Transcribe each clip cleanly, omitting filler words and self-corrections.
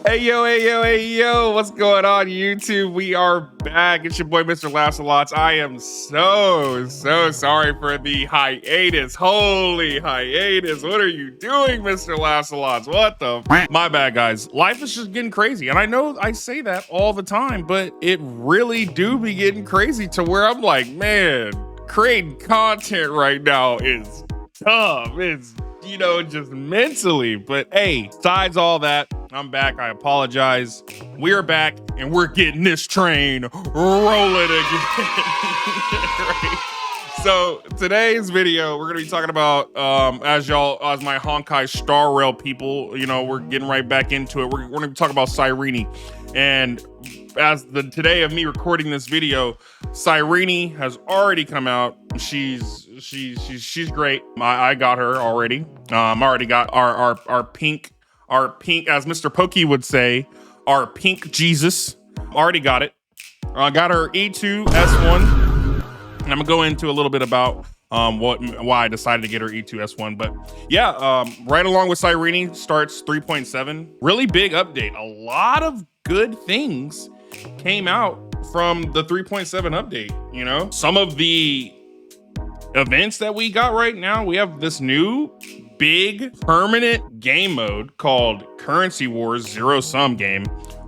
Hey yo, hey yo, hey yo, what's going on YouTube? We are back. It's your boy MrLaughsALots. I am so sorry for the hiatus. Holy hiatus. What are you doing, MrLaughsALots? What the my bad, guys. Life is just getting crazy. And I know I say that all the time, but it really do be getting crazy to where I'm like, man, creating content right now is tough. It's, you know, just mentally. But hey, besides all that, I'm back. I apologize. We're back and we're getting this train rolling again. Right? So today's video, we're gonna be talking about as my Honkai Star Rail people, you know, we're getting right back into it. We're gonna be talking about Cyrene. And as the today of me recording this video, Cyrene has already come out. She's great. I got her already. Already got our pink, as Mr. Pokey would say, our pink Jesus. Already got it. Got her E2 S1. And I'm gonna go into a little bit about why I decided to get her E2 S1. But yeah, right along with Cyrene starts 3.7. Really big update. A lot of good things came out from the 3.7 update. You know, some of the events that we got right now, we have this new big permanent game mode called Currency Wars Zero Sum game,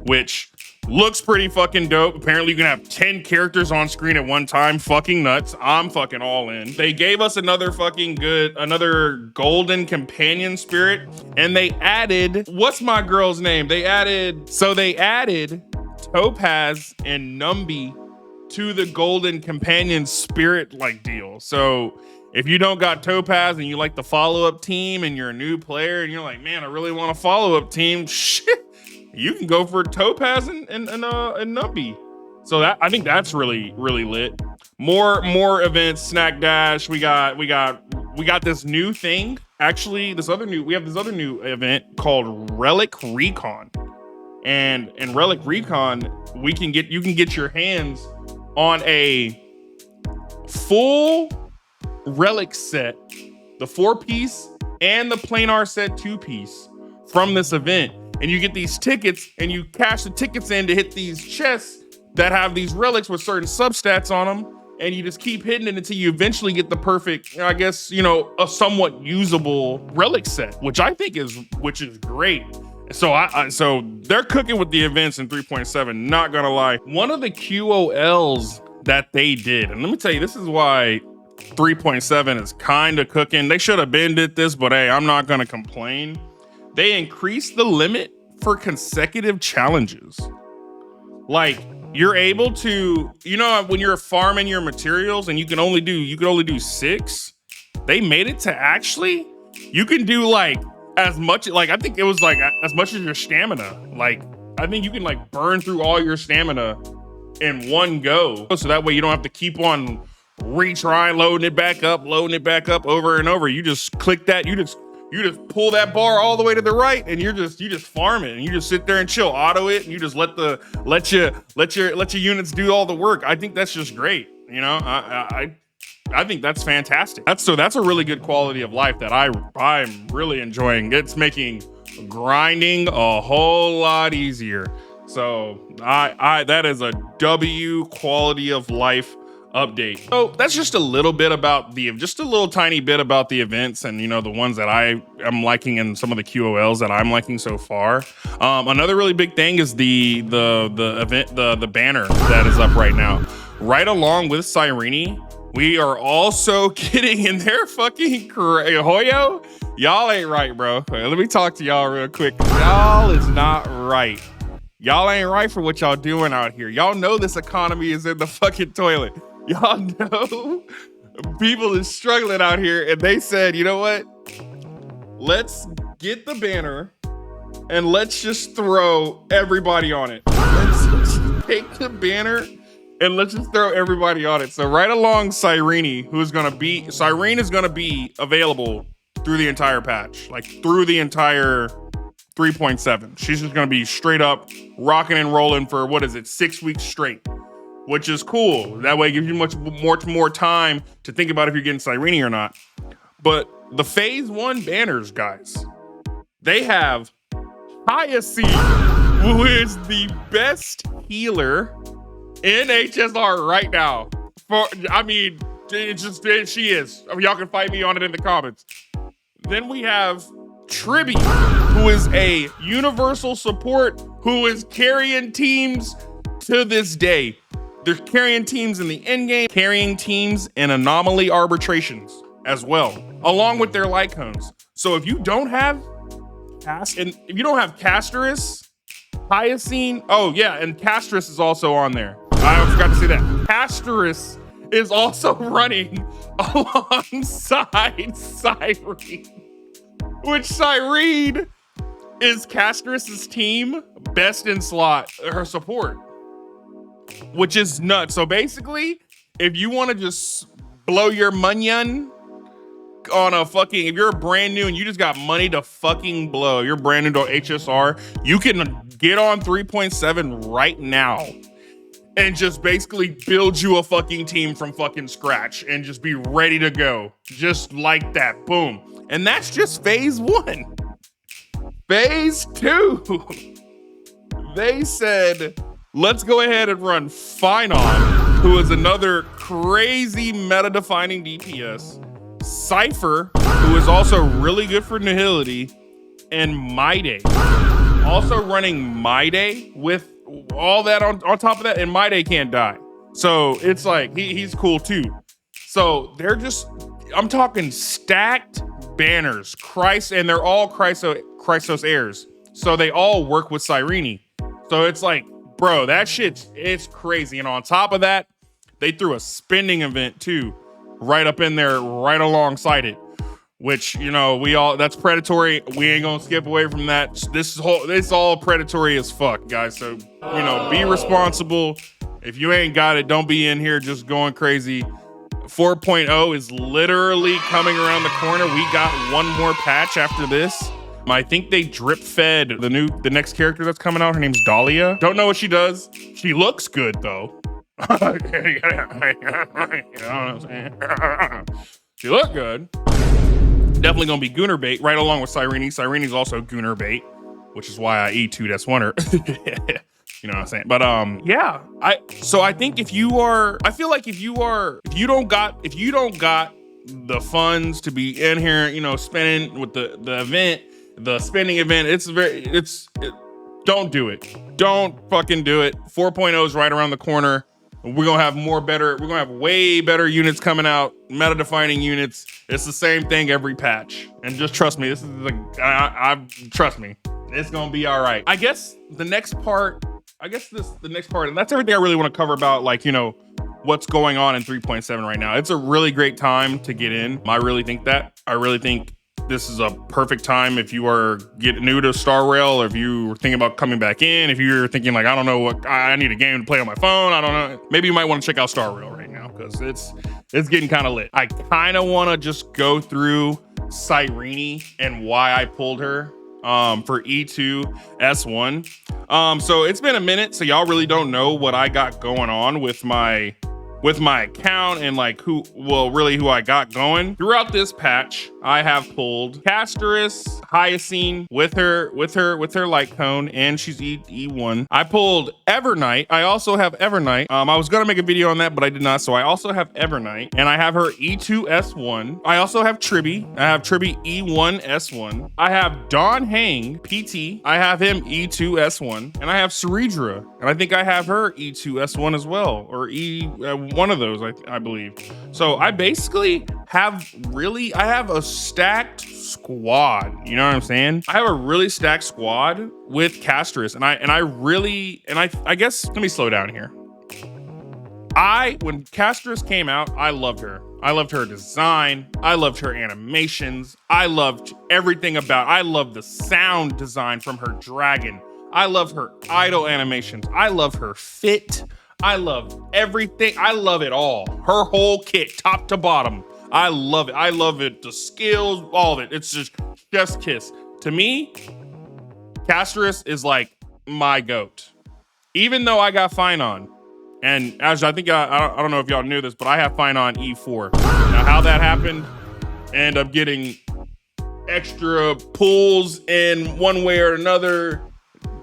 which looks pretty fucking dope. Apparently you can have 10 characters on screen at one time. Fucking nuts. I'm fucking all in. They gave us another golden companion spirit, and they added, what's my girl's name? They added Topaz and Numby to the golden companion spirit like deal. So if you don't got Topaz and you like the follow-up team and you're a new player and you're like, man, I really want a follow-up team, shit, you can go for Topaz and Numby. So that, I think that's really lit. More events, Snack Dash. We got this new thing. Actually, we have this other new event called Relic Recon. And in Relic Recon, you can get your hands on a full relic set, the 4-piece and the planar set 2-piece from this event. And you get these tickets and you cash the tickets in to hit these chests that have these relics with certain substats on them. And you just keep hitting it until you eventually get the perfect, I guess, you know, a somewhat usable relic set, which I think is great. So so they're cooking with the events in 3.7, not gonna lie. One of the QOLs that they did, and let me tell you, this is why 3.7 is kind of cooking. They should have did this, but hey, I'm not gonna complain. They increased the limit for consecutive challenges. Like, you're able to, you know, when you're farming your materials and you can only do 6, they made it to actually, you can do like as much, like I think it was like as much as your stamina. Like, I think you can like burn through all your stamina in one go. So that way you don't have to keep on retrying, loading it back up over and over. You just click that, you just pull that bar all the way to the right, and you just farm it, and you just sit there and chill, auto it, and you just let your units do all the work. I think that's just great. You know, I think that's fantastic. That's a really good quality of life that I'm really enjoying. It's making grinding a whole lot easier. So that is a W quality of life update. So that's just a little bit about just a little tiny bit about the events, and you know, the ones that I am liking and some of the QOLs that I'm liking so far. Another really big thing is the event, the banner that is up right now, right along with Cyrene. We are also getting in their fucking Hoyo. Y'all ain't right, bro. Let me talk to y'all real quick. Y'all is not right. Y'all ain't right for what y'all doing out here. Y'all know this economy is in the fucking toilet. Y'all know people is struggling out here, and they said, you know what? Let's get the banner and let's just throw everybody on it. Let's just take the banner and let's just throw everybody on it. So right along Cyrene, Cyrene is gonna be available through the entire patch, like through the entire 3.7. She's just gonna be straight up rocking and rolling for, what is it, 6 weeks straight, which is cool. That way it gives you much more time to think about if you're getting Cyrene or not. But the phase 1 banners, guys, they have Hyacinth, who is the best healer in HSR right now. She is. Y'all can fight me on it in the comments. Then we have Tribby, who is a universal support who is carrying teams to this day. They're carrying teams in the end game, carrying teams in anomaly arbitrations as well, along with their light cones. So if you don't have Casterus, Hyacinth, oh yeah, and Casterus is also on there. I forgot to say that. Casterus is also running alongside Cyrene, which Cyrene is Casterus's team best in slot, her support, which is nuts. So basically, if you want to just blow your munyon on a fucking, if you're brand new and you just got money to fucking blow, you're brand new to HSR, you can get on 3.7 right now and just basically build you a fucking team from fucking scratch and just be ready to go. Just like that, boom. And that's just phase 1. Phase 2, they said, let's go ahead and run Phynon, who is another crazy meta-defining DPS, Cypher, who is also really good for Nihility, and Mayday. Also running Mayday with all that on top of that, and Mayday can't die. So it's like, he's cool too. So they're just, I'm talking stacked banners, and they're all Chrysos heirs. So they all work with Cyrene. So it's like, bro, that it's crazy. And on top of that, they threw a spending event too, right up in there, right alongside it, which, you know, that's predatory. We ain't gonna skip away from that. This all predatory as fuck, guys. So, you know, be responsible. If you ain't got it, don't be in here just going crazy. 4.0 is literally coming around the corner. We got one more patch after this. I think they drip fed the next character that's coming out. Her name's Dahlia. Don't know what she does. She looks good though. You know what I'm saying? She looked good. Definitely gonna be Gunner bait right along with Cyrene. Cyrene's also Gunner bait, which is why I E2'd S1'er. You know what I'm saying? But yeah. I think if you don't got the funds to be in here, you know, spending with the event, the spending event, don't do it. Don't fucking do it. 4.0 is right around the corner. We're gonna have way better units coming out, meta-defining units. It's the same thing every patch. And just trust me, trust me, it's gonna be all right. I guess the next part, and that's everything I really want to cover about, like, you know, what's going on in 3.7 right now. It's a really great time to get in. I really think this is a perfect time if you are getting new to Star Rail, or if you were thinking about coming back in, if you're thinking like, I don't know what, I need a game to play on my phone, I don't know. Maybe you might want to check out Star Rail right now, because it's getting kind of lit. I kind of want to just go through Cyrene and why I pulled her for E2 S1. So it's been a minute, so y'all really don't know what I got going on with my account and like who I got going. Throughout this patch, I have pulled Casterus, Hyacinth with her light cone, and she's E1. I pulled Evernight. I also have Evernight. I was gonna make a video on that, but I did not. So I also have Evernight, and I have her E2 S1. I also have Tribby. I have Tribby E1 S1. I have Don Hang PT. I have him E2 S1, and I have Ceredra, and I think I have her E2 S1 as well, or one of those, I believe. So I basically have a stacked squad. You know what I'm saying? I have a really stacked squad with Casterus, and I guess, let me slow down here. When Casterus came out, I loved her. I loved her design. I loved her animations. I loved everything I loved the sound design from her dragon. I love her idle animations. I love her fit. I love everything. I love it all. Her whole kit, top to bottom. I love it. I love it. The skills, all of it. It's just chef's kiss. To me, Casterus is like my goat. Even though I got Phynon, and as I think, I don't know if y'all knew this, but I have Phynon E4. Now, how that happened, I ended up getting extra pulls in one way or another.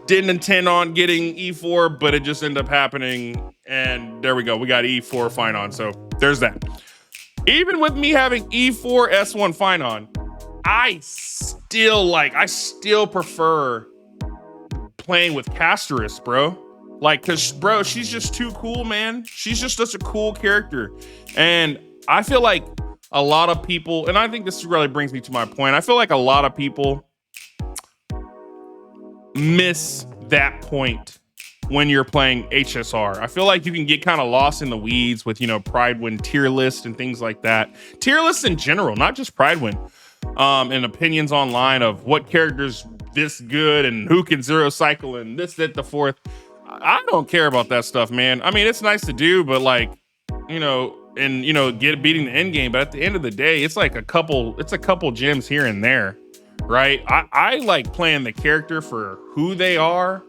Didn't intend on getting E4, but it just ended up happening. And there we go. We got E4 Finon. So there's that. Even with me having E4 S1 Finon, I still prefer playing with Casterus, bro. Like, cause bro, she's just too cool, man. She's just such a cool character. And I feel like a lot of people, and I think this really brings me to my point, I feel like a lot of people miss that point when you're playing HSR. I feel like you can get kind of lost in the weeds with, Pride Win tier list and things like that. Tier lists in general, not just Pride Win, and opinions online of what characters this good and who can zero cycle and this, that, the fourth. I don't care about that stuff, man. I mean, it's nice to do, but like, beating the end game. But at the end of the day, it's like a couple gems here and there. Right? I like playing the character for who they are,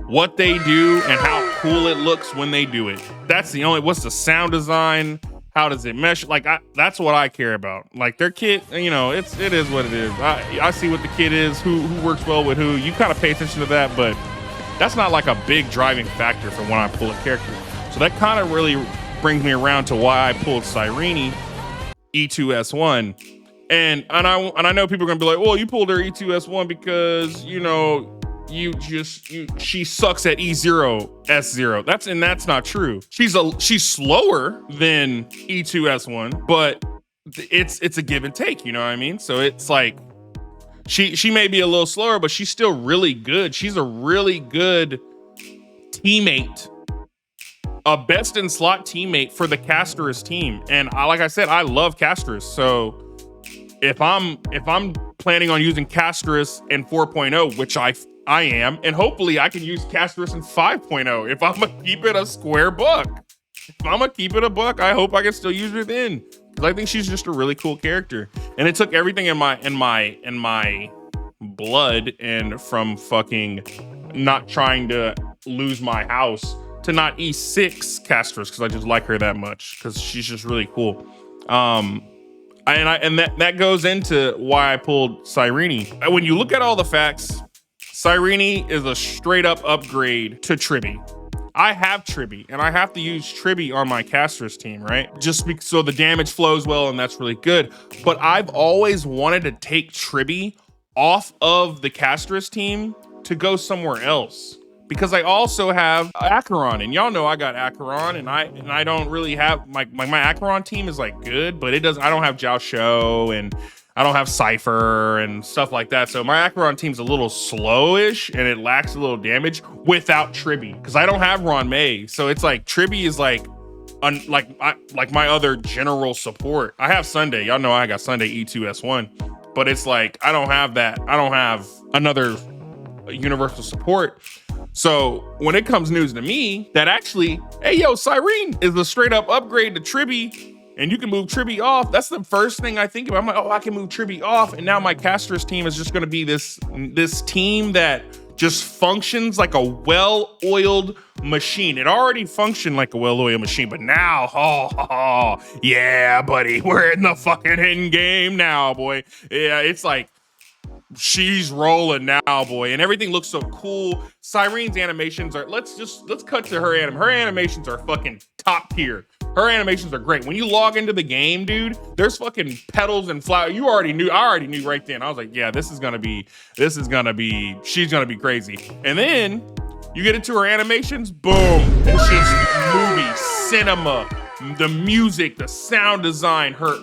what they do, and how cool it looks when they do it. That's what's the sound design? How does it mesh? Like, that's what I care about. Like, their kit, it is what it is. I see what the kit is, who works well with who. You kind of pay attention to that, but that's not like a big driving factor for when I pull a character. So that kind of really brings me around to why I pulled Cyrene E2S1. And I know people are gonna be like, well, you pulled her E2S1 because she sucks at E0 S0. That's not true. She's slower than E2S1, but it's a give and take, you know what I mean? So it's like she may be a little slower, but she's still really good. She's a really good teammate, a best in slot teammate for the Casterus team. And like I said, I love Casterus. So if I'm planning on using Casterus in 4.0, which I am, and hopefully I can use Casterus in 5.0 if I'm gonna keep it a square buck. If I'm gonna keep it a buck, I hope I can still use her then, because I think she's just a really cool character. And it took everything in my blood and from fucking not trying to lose my house to not E6 Casterus, because I just like her that much, because she's just really cool. And that goes into why I pulled Cyrene. When you look at all the facts, Cyrene is a straight up upgrade to Tribby. I have Tribby, and I have to use Tribby on my Casterus team, right? So the damage flows well, and that's really good. But I've always wanted to take Tribby off of the Casterus team to go somewhere else, because I also have Acheron, and y'all know I got Acheron, and I don't really have my Acheron team is like good, but I don't have Jiao Shou, and I don't have Cypher and stuff like that. So my Acheron team's a little slowish, and it lacks a little damage without Tribby, because I don't have Ron May. So it's like Tribby is like my other general support. I have Sunday. Y'all know I got Sunday E2S1, but it's like I don't have that. I don't have another universal support. So when it comes news to me that actually, hey yo, Cyrene is a straight up upgrade to Tribby, and you can move Tribby off, that's the first thing I think about. I'm like, oh, I can move Tribby off, and now my Casterus team is just going to be this team that just functions like a well-oiled machine. It already functioned like a well-oiled machine, but now, yeah, buddy, we're in the fucking end game now, boy. Yeah, it's like she's rolling now, boy, and everything looks so cool. Cyrene's animations are, let's cut to her her animations are fucking top tier. Her animations are great. When you log into the game, dude, there's fucking petals and flowers. I already knew right then. I was like, yeah, she's gonna be crazy. And then you get into her animations, boom, it's just movie, cinema, the music, the sound design, her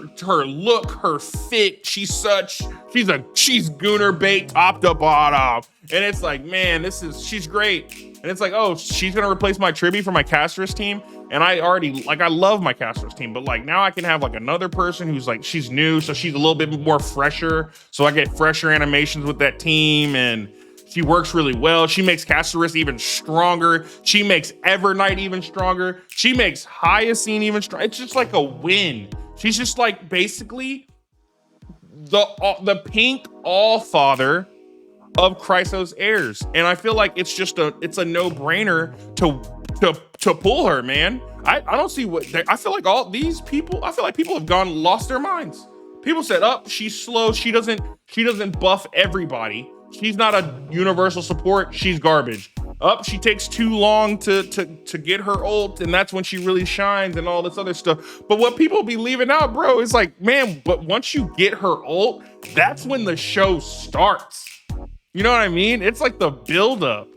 look, her fit. She's Gooner bait top to bottom. And it's like, man, she's great. And it's like, oh, she's gonna replace my Tribby for my Casterus team. And I love my Casterus team, but like now I can have like another person who's like, she's new, so she's a little bit more fresher. So I get fresher animations with that team, and she works really well. She makes Casterus even stronger. She makes Evernight even stronger. She makes Hyacine even stronger. It's just like a win. She's just like basically the pink all-father of Chrysos heirs. And I feel like it's a no-brainer to pull her, man. I don't see I feel like people have lost their minds. People said, "Up, she's slow. She doesn't buff everybody. She's not a universal support. She's garbage. Up, she takes too long to get her ult, and that's when she really shines and all this other stuff." But what people be leaving out, bro, is like, man, but once you get her ult, that's when the show starts. You know what I mean? It's like the buildup.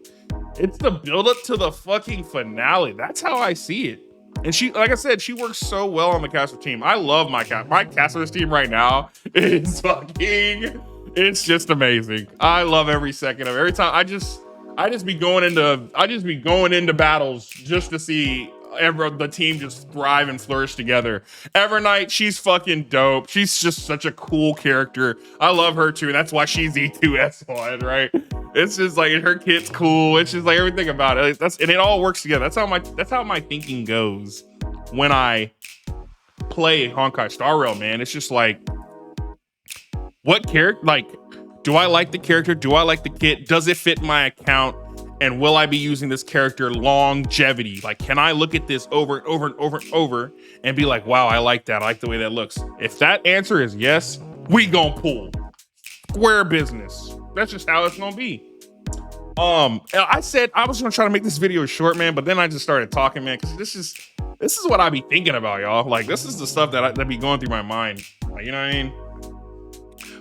It's the buildup to the fucking finale. That's how I see it. And she, like I said, she works so well on the caster team. I love my caster's team right now. It's fucking, it's just amazing. I love every second of it. Every time I just be going into battles just to see the team just thrive and flourish together. Evernight, she's fucking dope. She's just such a cool character. I love her too. That's why she's E2S1, right? It's just like her kit's cool. It's just like everything about it. And it all works together. That's how my thinking goes when I play Honkai Star Rail, man. It's just like, what character? Like, do I like the character? Do I like the kit? Does it fit my account? And will I be using this character longevity? Like, can I look at this over and over and over and over and be like, wow, I like that. I like the way that looks. If that answer is yes, we gonna pull. Square business. That's just how it's gonna be. I said I was gonna try to make this video short, man, but then I just started talking, man, because this is what I be thinking about, y'all. Like, this is the stuff that be going through my mind. Like, you know what I mean?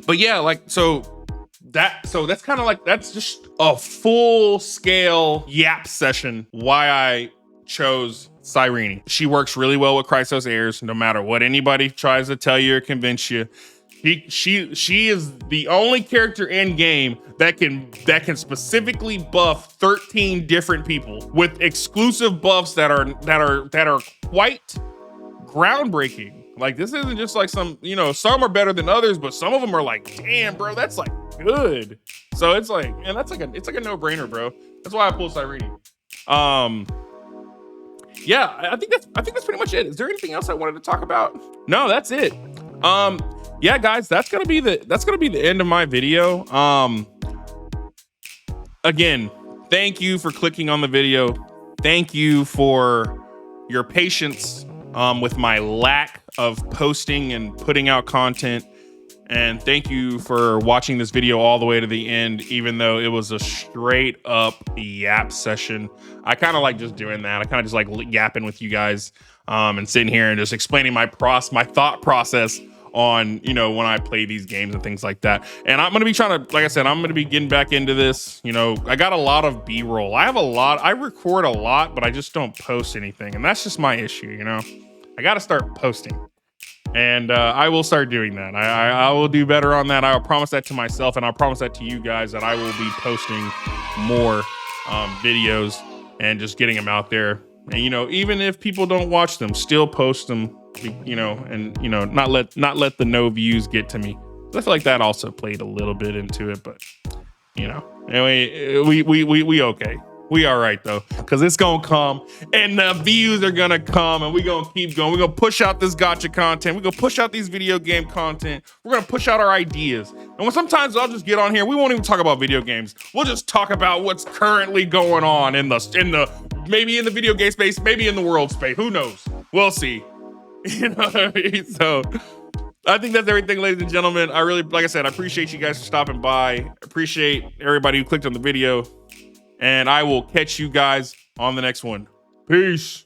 But yeah, like, so that's kind of like, that's just a full scale yap session why I chose Cyrene. She works really well with Chrysos Heirs, no matter what anybody tries to tell you or convince you. She is the only character in game that can specifically buff 13 different people with exclusive buffs that are quite groundbreaking. Like, this isn't just like some, you know, some are better than others, but some of them are like, damn, bro, that's like good. So it's like, man, it's like a no-brainer, bro. That's why I pulled Cyrene. Yeah, I think that's pretty much it. Is there anything else I wanted to talk about? No, that's it. Yeah, guys, that's gonna be the end of my video. Again, thank you for clicking on the video. Thank you for your patience with my lack of posting and putting out content. And thank you for watching this video all the way to the end, even though it was a straight up yap session. I kind of like just doing that. I kind of just like yapping with you guys and sitting here and just explaining my thought process on, you know, when I play these games and things like that. And I'm going to be trying to, like I said, I'm going to be getting back into this. You know, I got a lot of B-roll. I record a lot, but I just don't post anything. And that's just my issue, you know. I got to start posting. And I will start doing that. I will do better on that. I will promise that to myself, and I'll promise that to you guys, that I will be posting more videos and just getting them out there. And, you know, even if people don't watch them, still post them, you know, and, you know, not let the no views get to me. I feel like that also played a little bit into it, but, you know, anyway, we okay. We all right though, because it's gonna come and the views are gonna come, and we're gonna keep going. We're gonna push out this gacha content. We're gonna push out these video game content. We're gonna push out our ideas. And when sometimes I'll just get on here, we won't even talk about video games. We'll just talk about what's currently going on in the maybe in the video game space, maybe in the world space. Who knows? We'll see. You know what I mean? So I think that's everything, ladies and gentlemen. I really, like I said, I appreciate you guys for stopping by. Appreciate everybody who clicked on the video. And I will catch you guys on the next one. Peace.